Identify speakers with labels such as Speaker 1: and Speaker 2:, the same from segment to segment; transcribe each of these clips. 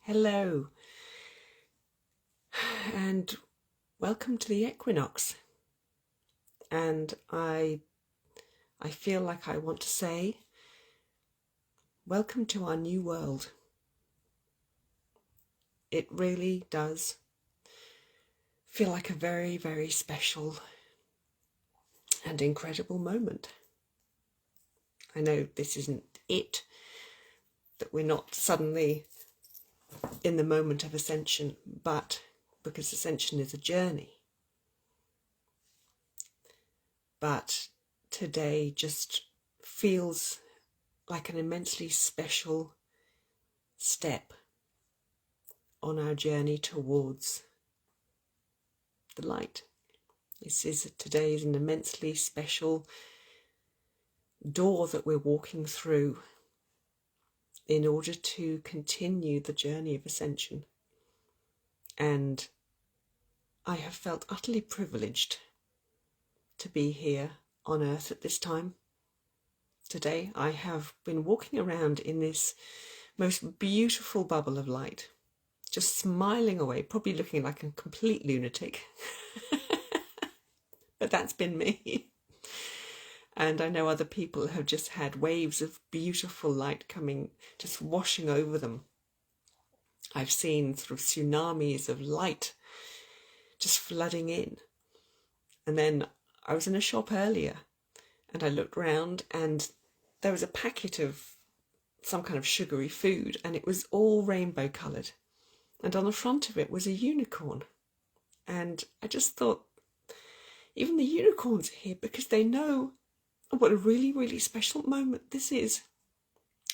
Speaker 1: Hello, and welcome to the equinox. And I feel like I want to say, welcome to our new world. It really does feel like a very, very special and incredible moment. I know this isn't it, that we're not suddenly in the moment of ascension, but because ascension is a journey. But today just feels like an immensely special step on our journey towards the light. Today is an immensely special door that we're walking through in order to continue the journey of ascension. And I have felt utterly privileged to be here on Earth at this time. Today I have been walking around in this most beautiful bubble of light, just smiling away, probably looking like a complete lunatic. But that's been me. And I know other people have just had waves of beautiful light coming, just washing over them. I've seen sort of tsunamis of light just flooding in. And then I was in a shop earlier and I looked round and there was a packet of some kind of sugary food and it was all rainbow coloured. And on the front of it was a unicorn. And I just thought, even the unicorns are here because they know what a really, really special moment this is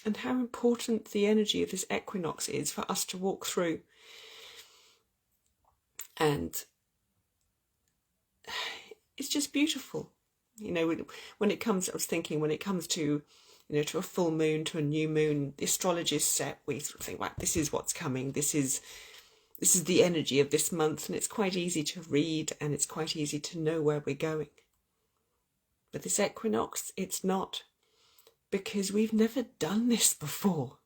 Speaker 1: and how important the energy of this equinox is for us to walk through. And it's just beautiful. You know, when it comes, I was thinking, when it comes to, to a full moon, to a new moon, the astrologers set, we sort of think, right, this is what's coming. This is the energy of this month, and it's quite easy to read and it's quite easy to know where we're going. But this equinox, it's not, because we've never done this before.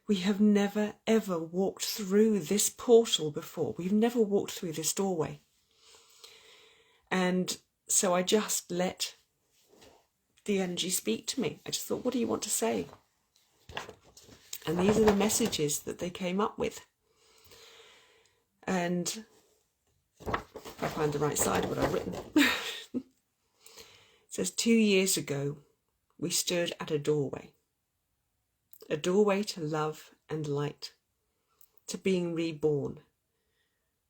Speaker 1: We have never, ever walked through this portal before. We've never walked through this doorway. And so I just let the energy speak to me. I just thought, what do you want to say? And these are the messages that they came up with. And if I find the right side of what I've written. It says, 2 years ago, we stood at a doorway to love and light, to being reborn,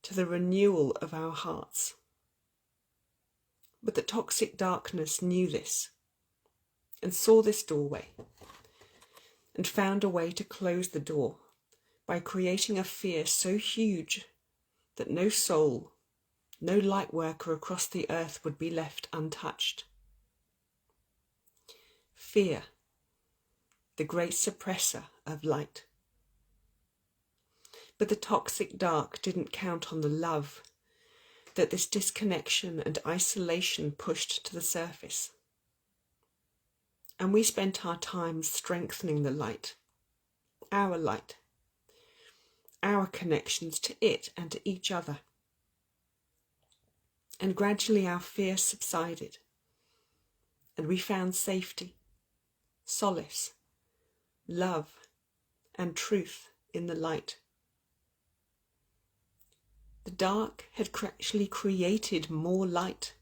Speaker 1: to the renewal of our hearts. But the toxic darkness knew this and saw this doorway and found a way to close the door by creating a fear so huge that no soul, no light worker across the earth would be left untouched. Fear, the great suppressor of light. But the toxic dark didn't count on the love that this disconnection and isolation pushed to the surface. And we spent our time strengthening the light, our connections to it and to each other. And gradually our fear subsided, and we found safety, solace, love, and truth in the light. The dark had actually created more light.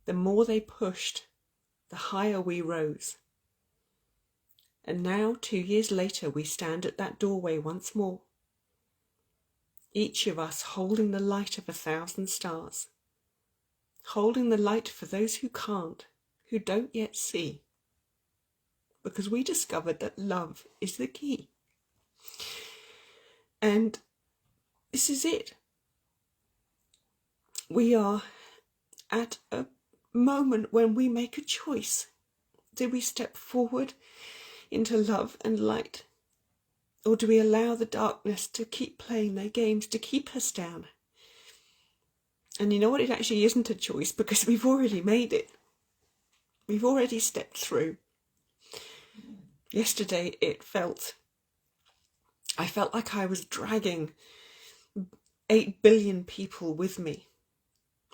Speaker 1: The more they pushed, the higher we rose. And now, 2 years later, we stand at that doorway once more, each of us holding the light of 1,000 stars, holding the light for those who can't, who don't yet see, because we discovered that love is the key. And this is it. We are at a moment when we make a choice. Do we step forward into love and light? Or do we allow the darkness to keep playing their games, to keep us down? And you know what? It actually isn't a choice, because we've already made it. We've already stepped through. Yesterday it felt I felt like I was dragging 8 billion people with me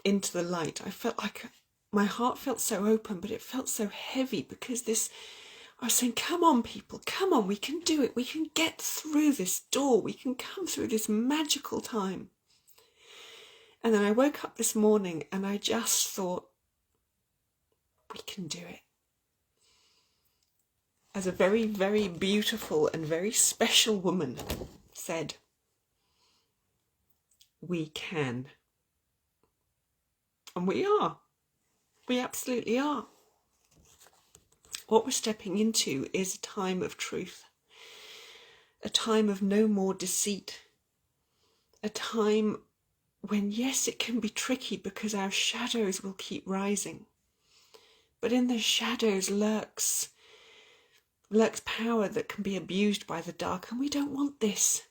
Speaker 1: into the light. I felt like my heart felt so open, but it felt so heavy because I was saying, come on, people, come on, we can do it. We can get through this door. We can come through this magical time. And then I woke up this morning and I just thought, we can do it. As a very, very beautiful and very special woman said, we can. And we are. We absolutely are. What we're stepping into is a time of truth, a time of no more deceit, a time when, yes, it can be tricky because our shadows will keep rising, but in the shadows lurks power that can be abused by the dark, and we don't want this.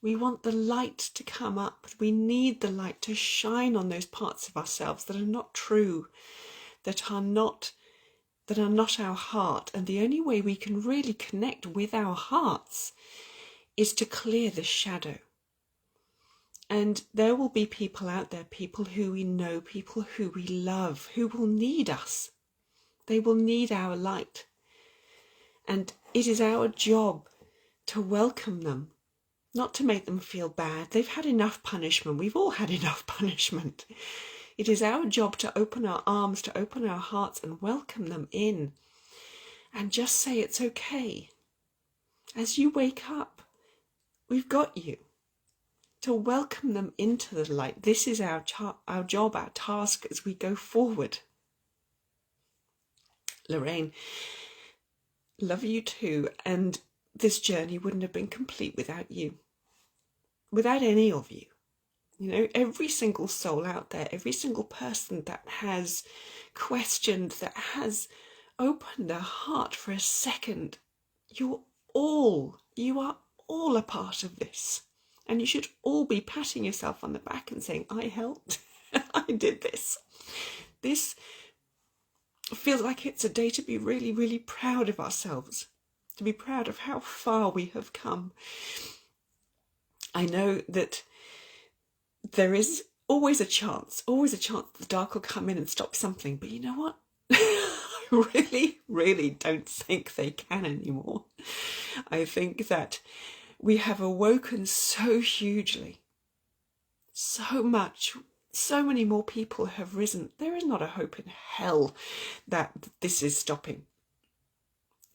Speaker 1: We want the light to come up. We need the light to shine on those parts of ourselves that are not true, that are not our heart. And the only way we can really connect with our hearts is to clear the shadow. And there will be people out there, people who we know, people who we love, who will need us. They will need our light. And it is our job to welcome them, not to make them feel bad. They've had enough punishment. We've all had enough punishment. It is our job to open our arms, to open our hearts and welcome them in and just say it's okay. As you wake up, we've got you. To welcome them into the light. This is our job, our task as we go forward. Lorraine, love you too, and this journey wouldn't have been complete without you, without any of you. You know, every single soul out there, every single person that has questioned, that has opened their heart for a second, you are all a part of this. And you should all be patting yourself on the back and saying, I helped, I did this. This feels like it's a day to be really, really proud of ourselves, to be proud of how far we have come. I know that there is always a chance the dark will come in and stop something, but you know what? I really, really don't think they can anymore. I think that we have awoken so hugely, so much, so many more people have risen. There is not a hope in hell that this is stopping.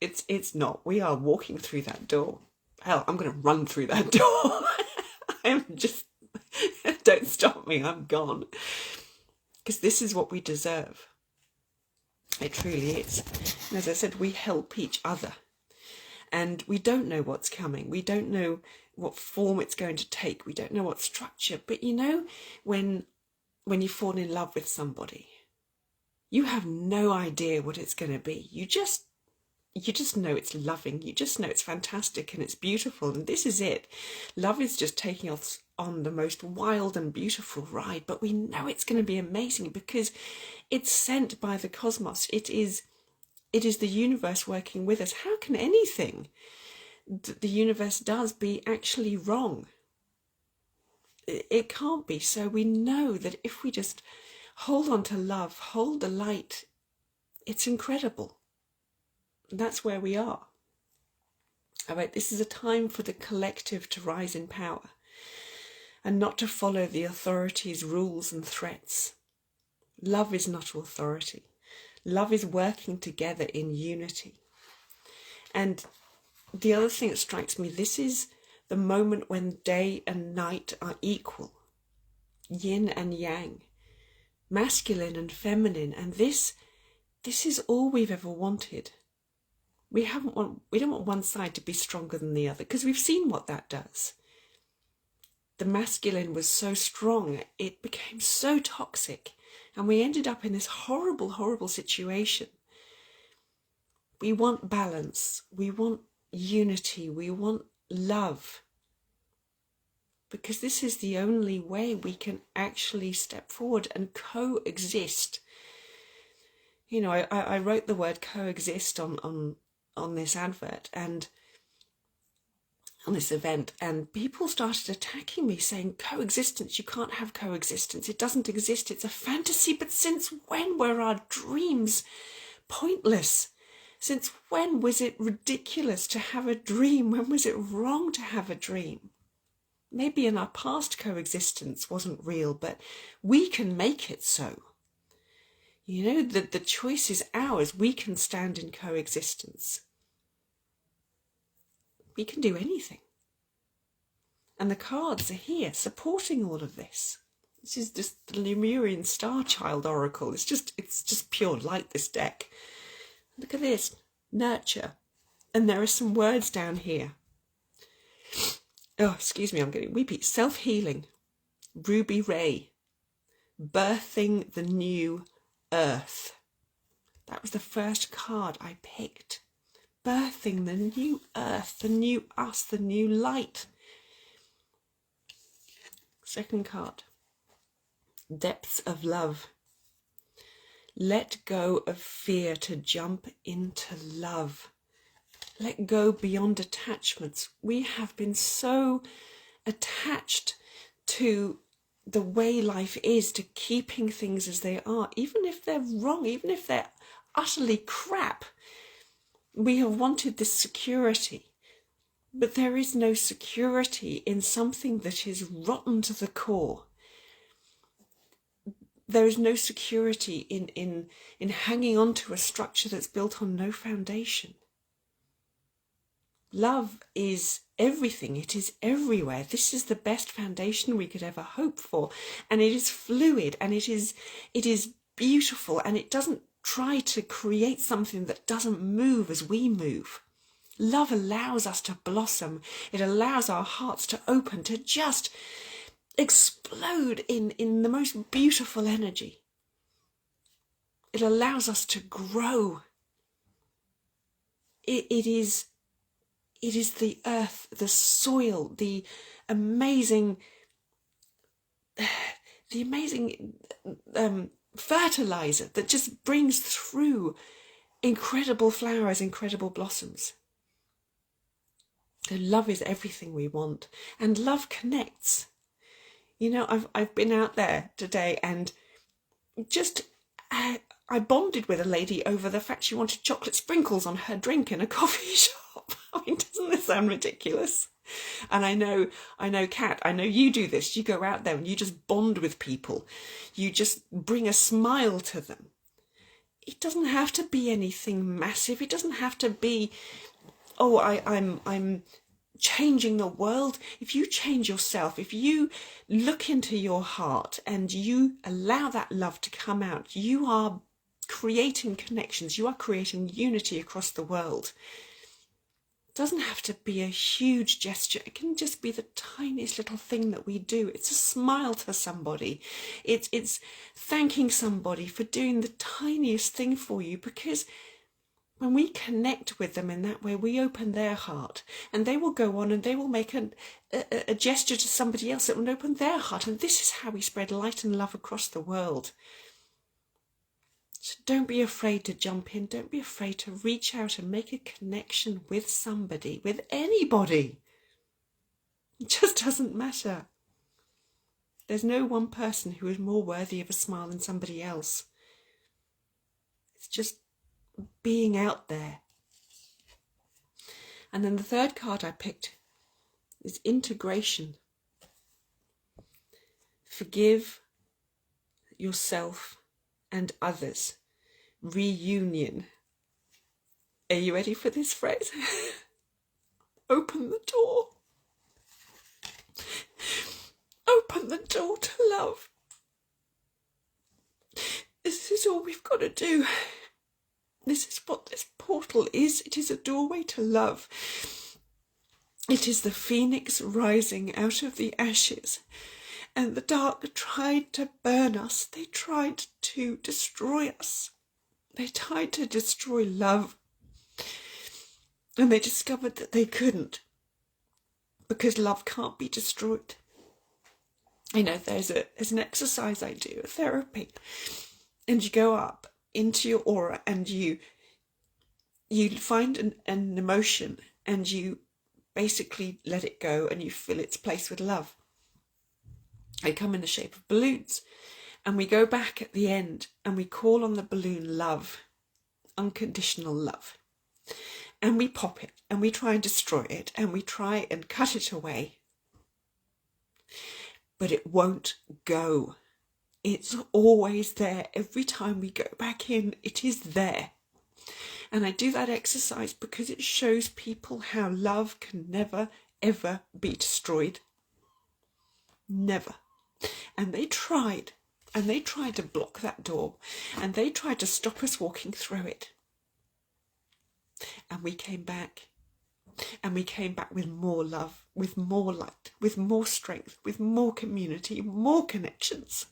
Speaker 1: It's not. We are walking through that door. Hell, I'm going to run through that door. I'm just, don't stop me, I'm gone. Because this is what we deserve. It truly is. And as I said, we help each other. And we don't know what's coming. We don't know what form it's going to take. We don't know what structure. But you know, when you fall in love with somebody, you have no idea what it's going to be. You just know it's loving. You just know it's fantastic and it's beautiful. And this is it. Love is just taking us on the most wild and beautiful ride. But we know it's going to be amazing because it's sent by the cosmos. It is the universe working with us. How can anything that the universe does be actually wrong? It can't be. So we know that if we just hold on to love, hold the light, it's incredible. That's where we are. All right, this is a time for the collective to rise in power and not to follow the authorities' rules and threats. Love is not authority. Love is working together in unity. And the other thing that strikes me, this is the moment when day and night are equal, yin and yang, masculine and feminine, and this is all we've ever wanted. We don't want one side to be stronger than the other, because we've seen what that does. The masculine was so strong, it became so toxic, and we ended up in this horrible, horrible situation. We want balance, we want unity, we want love, because this is the only way we can actually step forward and coexist. You know, I wrote the word coexist on this advert, and on this event, and people started attacking me saying, coexistence, you can't have coexistence, it doesn't exist, it's a fantasy. But since when were our dreams pointless? Since when was it ridiculous to have a dream? When was it wrong to have a dream? Maybe in our past coexistence wasn't real, but we can make it so. You know, the choice is ours. We can stand in coexistence. We can do anything. And the cards are here supporting all of this. This is just the Lemurian Star Child Oracle. It's just pure light, this deck. Look at this, nurture. And there are some words down here. Oh, excuse me, I'm getting weepy. Self-healing, ruby ray, birthing the new earth. That was the first card I picked. Birthing the new earth, the new us, the new light. Second card, depths of love. Let go of fear to jump into love. Let go beyond attachments. We have been so attached to the way life is, to keeping things as they are, even if they're wrong, even if they're utterly crap. We have wanted this security, but there is no security in something that is rotten to the core. There is no security in hanging on to a structure that's built on no foundation. Love is everything. It is everywhere. This is the best foundation we could ever hope for. And it is fluid, and it is beautiful, and it doesn't try to create something that doesn't move as we move. Love allows us to blossom. It allows our hearts to open, to just explode in the most beautiful energy. It allows us to grow. It is the earth, the soil, the amazing fertilizer that just brings through incredible flowers, incredible blossoms. So love is everything we want, and love connects. You know, I've been out there today, and just I bonded with a lady over the fact she wanted chocolate sprinkles on her drink in a coffee shop. I mean, doesn't this sound ridiculous? And I know, Kat, I know you do this. You go out there and you just bond with people. You just bring a smile to them. It doesn't have to be anything massive. It doesn't have to be, oh, I'm changing the world. If you change yourself, if you look into your heart and you allow that love to come out, you are creating connections. You are creating unity across the world. It doesn't have to be a huge gesture. It can just be the tiniest little thing that we do. It's a smile to somebody. It's thanking somebody for doing the tiniest thing for you, because when we connect with them in that way, we open their heart, and they will go on and they will make a gesture to somebody else that will open their heart. And this is how we spread light and love across the world. So don't be afraid to jump in. Don't be afraid to reach out and make a connection with somebody, with anybody. It just doesn't matter. There's no one person who is more worthy of a smile than somebody else. It's just being out there. And then the third card I picked is integration. Forgive yourself and others. Reunion. Are you ready for this phrase? Open the door. Open the door to love. This is all we've got to do. This is what this portal is. It is a doorway to love. It is the phoenix rising out of the ashes. And the dark tried to burn us. They tried to destroy us. They tried to destroy love. And they discovered that they couldn't, because love can't be destroyed. You know, there's an exercise I do, a therapy, and you go up into your aura and you find an emotion, and you basically let it go and you fill its place with love. They come in the shape of balloons, and we go back at the end and we call on the balloon love, unconditional love. And we pop it and we try and destroy it and we try and cut it away. But it won't go. It's always there. Every time we go back in, it is there. And I do that exercise because it shows people how love can never, ever be destroyed. Never. And they tried to block that door, and they tried to stop us walking through it. And we came back, and we came back with more love, with more light, with more strength, with more community, more connections.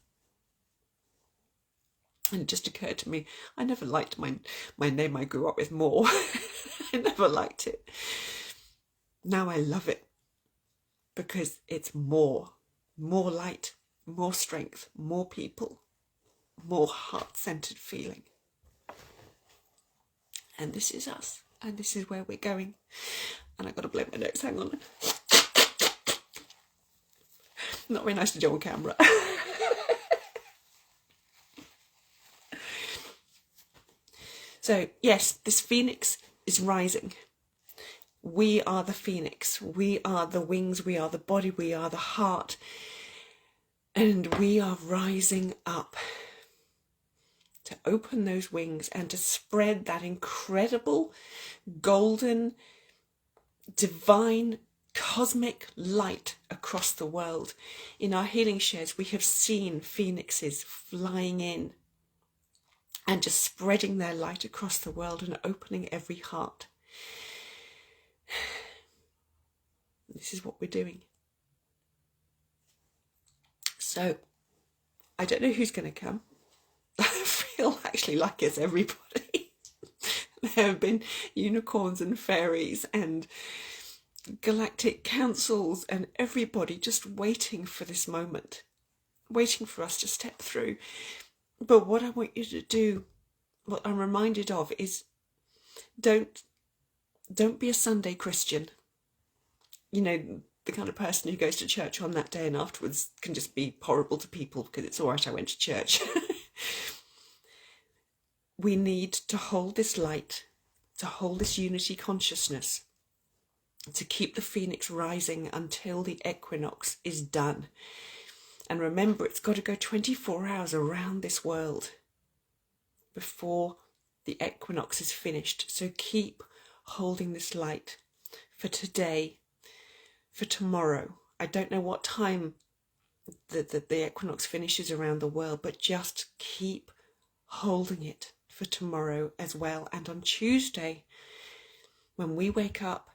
Speaker 1: And it just occurred to me, I never liked my name I grew up with more. I never liked it. Now I love it because it's more light, more strength, more people, more heart-centered feeling. And this is us, and this is where we're going. And I've got to blow my nose, hang on. Not very nice to do on camera. So yes, this phoenix is rising. We are the phoenix. We are the wings. We are the body. We are the heart. And we are rising up to open those wings and to spread that incredible, golden, divine, cosmic light across the world. In our healing shares, we have seen phoenixes flying in and just spreading their light across the world and opening every heart. This is what we're doing. So, I don't know who's going to come. I feel actually like it's everybody. There have been unicorns and fairies and galactic councils and everybody just waiting for this moment, waiting for us to step through. But what I want you to do, what I'm reminded of, is don't be a Sunday Christian. You know, the kind of person who goes to church on that day and afterwards can just be horrible to people because it's all right, I went to church. We need to hold this light, to hold this unity consciousness, to keep the phoenix rising until the equinox is done. And remember, it's got to go 24 hours around this world before the equinox is finished. So keep holding this light for today, for tomorrow. I don't know what time the equinox finishes around the world, but just keep holding it for tomorrow as well. And on Tuesday, when we wake up,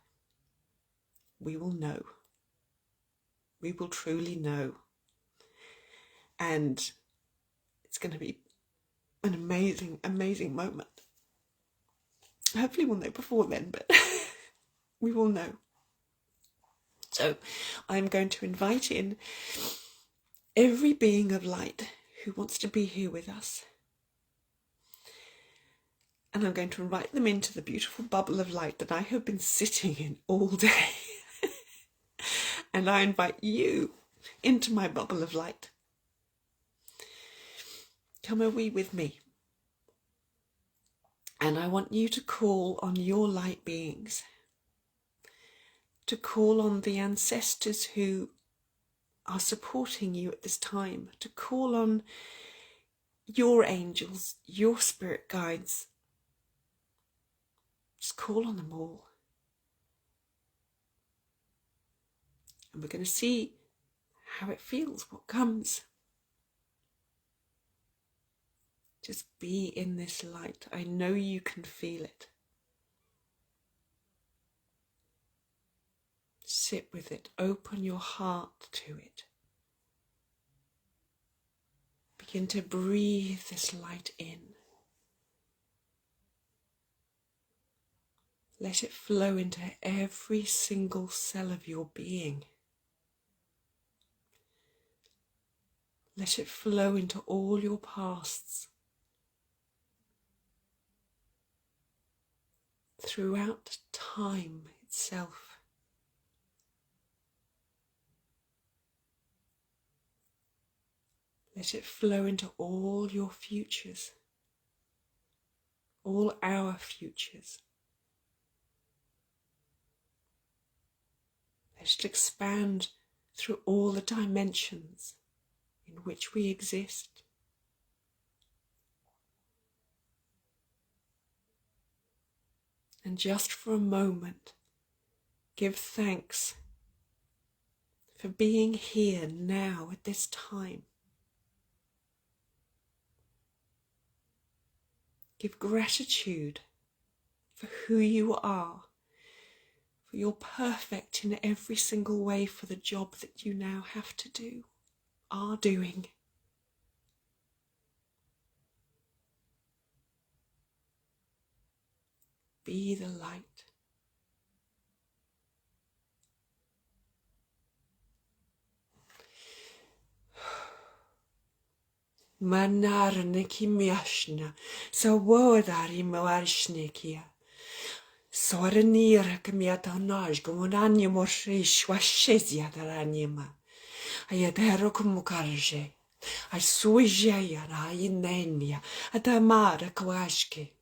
Speaker 1: we will know. We will truly know. And it's going to be an amazing, amazing moment. Hopefully we'll know before then, but we will know. So I'm going to invite in every being of light who wants to be here with us. And I'm going to invite them into the beautiful bubble of light that I have been sitting in all day. And I invite you into my bubble of light. Come away with me. And I want you to call on your light beings, to call on the ancestors who are supporting you at this time, to call on your angels, your spirit guides. Just call on them all. And we're going to see how it feels, what comes. Just be in this light. I know you can feel it. Sit with it. Open your heart to it. Begin to breathe this light in. Let it flow into every single cell of your being. Let it flow into all your pasts. Throughout time itself. Let it flow into all your futures, all our futures. Let it expand through all the dimensions in which we exist. And just for a moment, give thanks for being here now at this time. Give gratitude for who you are, for you're perfect in every single way for the job that you now have to do, are doing. Be the light. Manarniki miashna, so wodari mawarshnikia. Soranira kamiata naj, gomunanya morshish, washezia daranima. Ayadero kumukarje. I suijaya na inenia, atamara kwashke.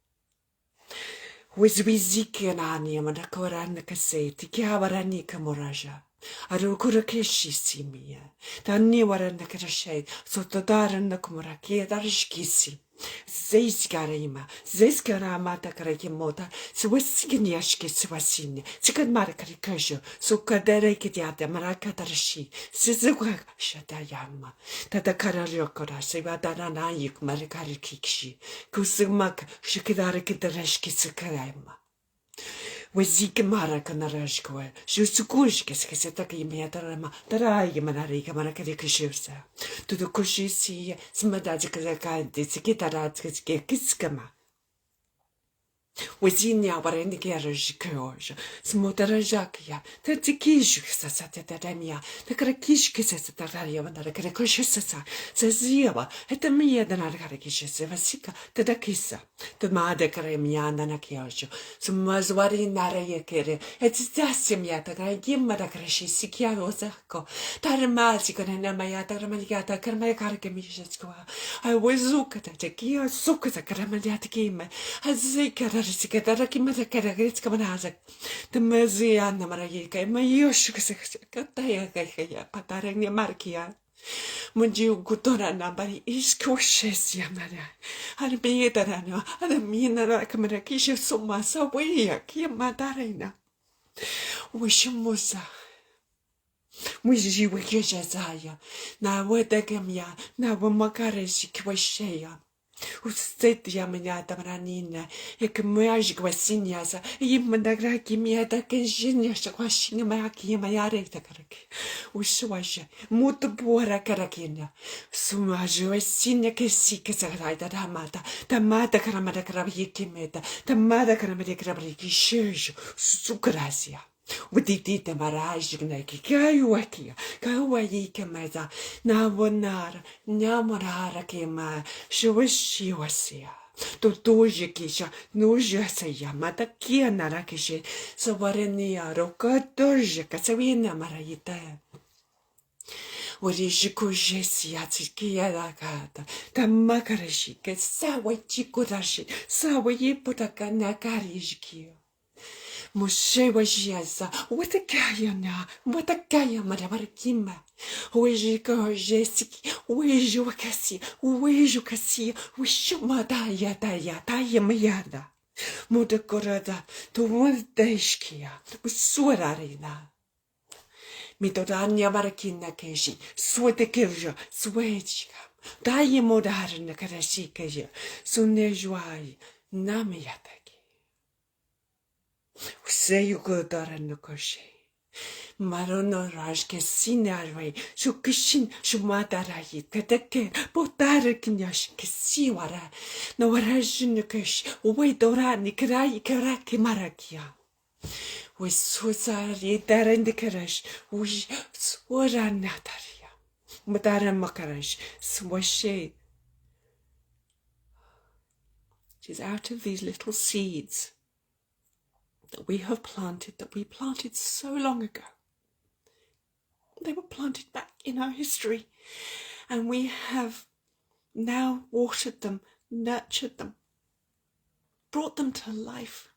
Speaker 1: Wizwiziki anania madakorana kaseti, kiavarani kamoraja. Arukurakeshi simia. Tani warana karashe, sotodarana kumuraki, darishkisi. Zeiskarima, Zeiscaramata Karakimota, Swiskiniashki Swasini, Sikanmarakarisho, Sukaderekiata Marakatarashi, Sizuka Shatayama, Tatakarayokora, Sivadanayik Marikarikikshi, Kusumak, Shikidarikidreshki Sukarama. Wazika marakanarashko, Shusukushkis, Kesataki Miatarama, Tarai Manarika Marakarikishursa, to the Kushisi, Smadajaka, the Sikitaratskis, Kiskama. Wizinia Varenikeraj Koj, Smotarajakia, Tatikishu Satatadamia, the Krakishkis Tataria, and the Krakishasa, Saziva, Etamia than Arkarikishis, Vasika, Tadakisa, the Madakaremiana Nakiosho, Sumazwari Narayakere, it's Dasimia, the Gimada Krashi, Sikiano Zako, Taramazika and Namayata Ramagata, Karmakarkamishasko. I was Zukata, Kia Sukata, Karamadiatakima, Azika. The Maziana Marayika, my Yoshukataya, Patarania Markia. Munju Gutora Nabari is cautious, Yamana. And be it an Mina Kamakisha Sumasa way, Kia Madarena. Wishamusa. Wishi Wikishazaya. Now what the Gamia, now Makareshi Kwashea. Ustetia menata branina, e que meaj guasinhasa, e mandagraki miata que genia chaquashinha maiaki maiareta caraki. Ushuasha, muito boa carakina. Sumajo e sinha que si que sagraida da mata caramada carabiki meta, tamada caramada carabiki chejo, sucrasia. Uditite marajna ki kayuakia, kawayika meza, na vonara, nyamorara kema, shuwishiwasia. Tutuji kisha, nujasaya, matakia narakishe, savarenia, rokatorja, kasavina marayita. Urishikujesia, tsikia dakata, tamakarashi, que sawa chikurashi, sawa yiputaka nakarishkio. Moshe wajiaza, what a gayana, what a gaya madabarakima. Wejiko jesiki, wejukasi, wejukasi, wishumadaya daya, daya mayada. Mudakorada, to one deshkia, usurarina. Mitodania barakina keshi, swetekirja, swechka. Daya modarna karashikaja, sunejuai, namiyata. Say you go there and Koshe. Marono Rajke Sinarway, Shukishin, Shumatarai, Katake, Potarakinyash, Kisiwara, no Rajunakash, Waidorani, Krai, Karaki Marakia. We Susari, Darendikarash, we Swara Nataria, Madara Makarash, Swashe. She's out of these little seeds that we have planted, that we planted so long ago. They were planted back in our history, And we have now watered them, nurtured them, brought them to life,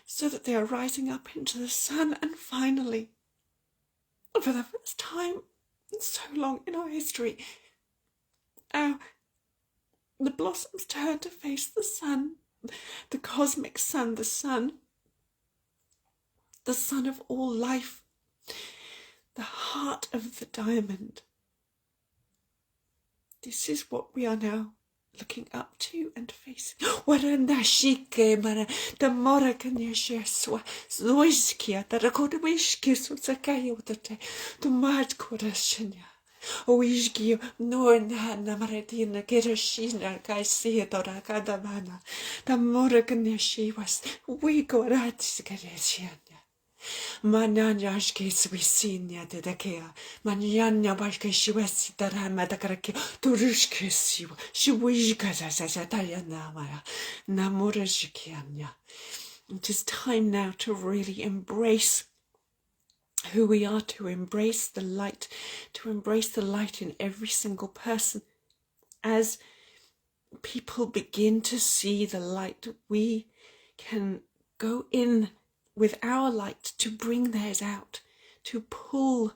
Speaker 1: so that they are rising up into the sun, and finally, for the first time in so long in our history, the blossoms turn to face the sun, the cosmic sun, the sun of all life, the heart of the diamond. This is what we are now looking up to and facing. Warandashike mana tamorakanyasheswa zoiskia tarakodwishki susakayotate to mad korashanya. Oishgi norna namaretina kerashina kaisia torakadamana tamorakanyashi was we go ratis karashanya. Mananya shkes wisinya de dakea, Mananya bashke shiwesi darama dakarake, Turushkesiu, Shiwishkazazataya namara, Namura shikianya. It is time now to really embrace who we are, to embrace the light in every single person. As people begin to see the light, we can go in with our light to bring theirs out, to pull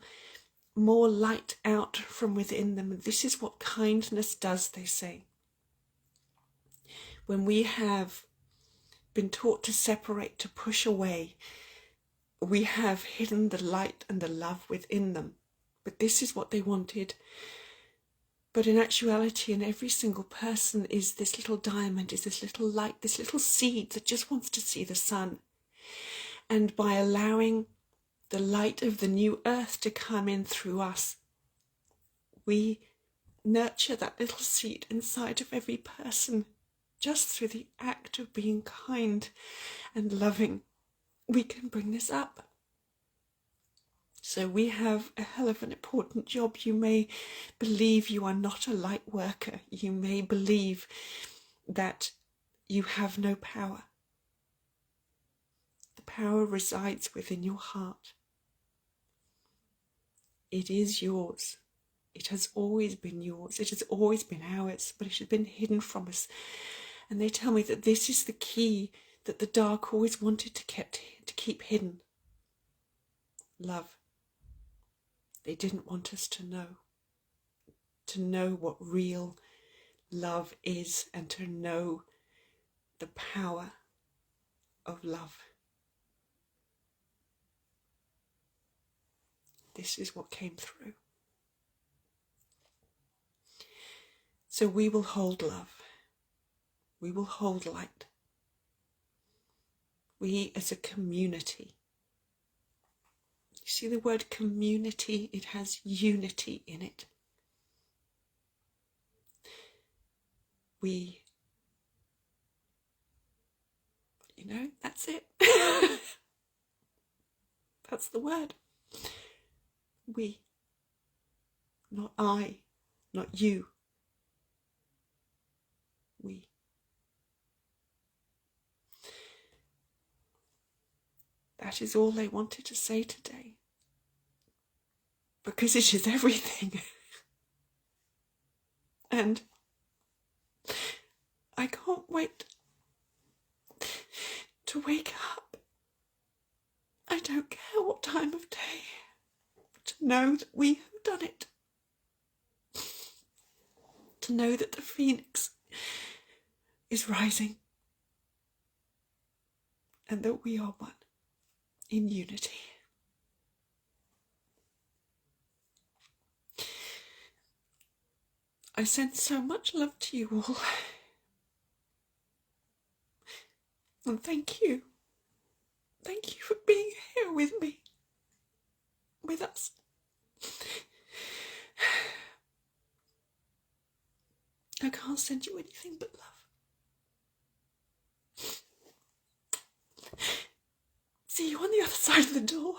Speaker 1: more light out from within them. This is what kindness does, they say. When we have been taught to separate, to push away, we have hidden the light and the love within them. But this is what they wanted. But in actuality, in every single person is this little diamond, is this little light, this little seed that just wants to see the sun. And by allowing the light of the new earth to come in through us, we nurture that little seed inside of every person. Just through the act of being kind and loving, we can bring this up. So we have a hell of an important job. You may believe you are not a light worker. You may believe that you have no power. Power resides within your heart. It is yours. It has always been yours. It has always been ours, but it has been hidden from us. And they tell me that this is the key that the dark always wanted to keep hidden. Love. They didn't want us to know what real love is, and to know the power of love. This is what came through. So we will hold love. We will hold light. We as a community. You see the word community? It has unity in it. That's it. That's the word. We, not I, not you. We. That is all they wanted to say today, because it is everything. And I can't wait to wake up. I don't care what time of day. To know that we have done it. To know that the phoenix is rising. And that we are one in unity. I send so much love to you all. And thank you. Thank you for being here with me. With us. I can't send you anything but love. See you on the other side of the door.